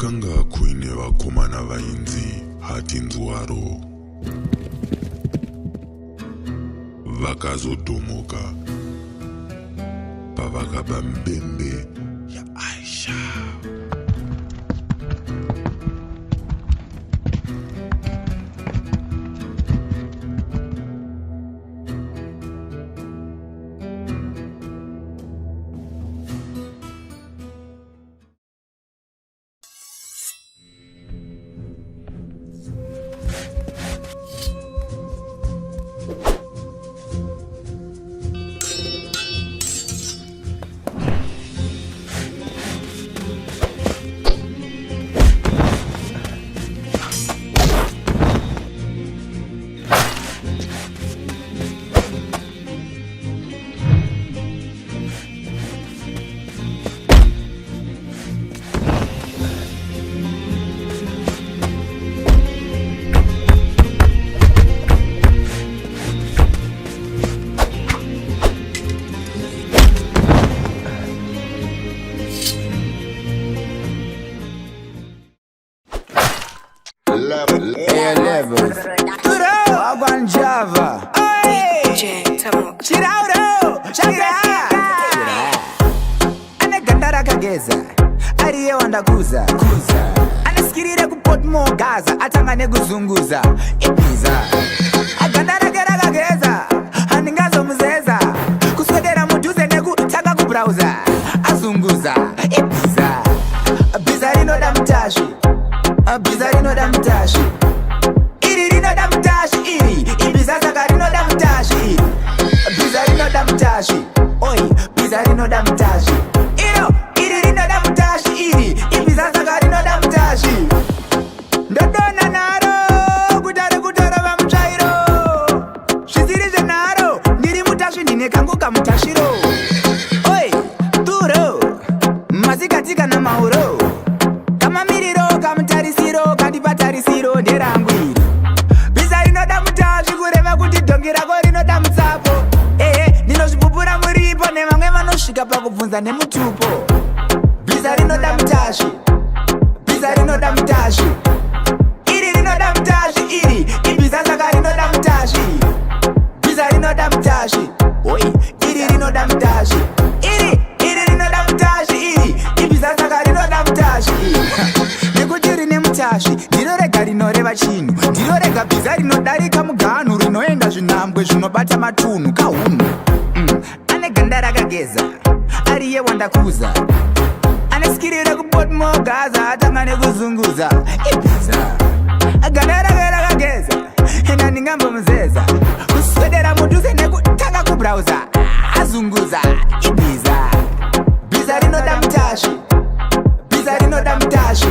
Kwakanga kuine vakomana vainzi Hatinzwaro. Vakazodhomoka pavakaba mbembe yaAisha. Levels. Wagwan Java. Chirauro. Chagra. Anegandara kageza. Ariye wandakuza. Anasikirire kupotmo Gaza. Atangane kuzunguza. Ibiza. Agandara kera kageza. Aningazo mzeza. Kuswedera muduze negu taka kubrowser. Azunguza. Ibiza. Bizarino damtashi. Bizarino damtashi. Rino damtashi iri. Ibiza rino damtashi iri. Bizarino damtashi. Oi, bizarino damtashi. Rino damtashi iri. Ibiza rino damtashi. Ndodona naro. Kutara vamchairo. Shizirize naro. Ndiri mutashi ndine kangu kamutashiro. Oi, duro. Mazikatika na mauro. Kama miriro kamutarisiro. Kadipatarisiro nderangwiri. Bizarino damtashi kureva kuti dongi rako rinoda mutsapo. Ninozvipupura muripo nevamwe vanosvika pakubvunza nemutupo. Bizarino damtashi. Bizarino damtashi. Iri rinoda mutashi iri. Ibiza saka rinoda mutashi. Bizarino damtashi. Oi, iri rinoda mutashi. Iri rinoda mutashi iri. Ibiza saka rinoda mutashi. Nekuti rine mutashi. Ndinorega rinoreva chinhu. Ndinorega bhiza rinodarika muganhu. Rinoenda zvinhambwe zvinobata matunhu kahunu. Aneganda rakageza. Ariye wandakuza. Anesikirire kupotmo Gaza. Atangane kuzunguza. Ibiza. Ganda rakageza. Ena ndingambomuzeza. Kuswedera muduze nekutanga kubrowser. Azunguza. Ibiza. Biza rinoda mutashi. Biza rinoda mutashi.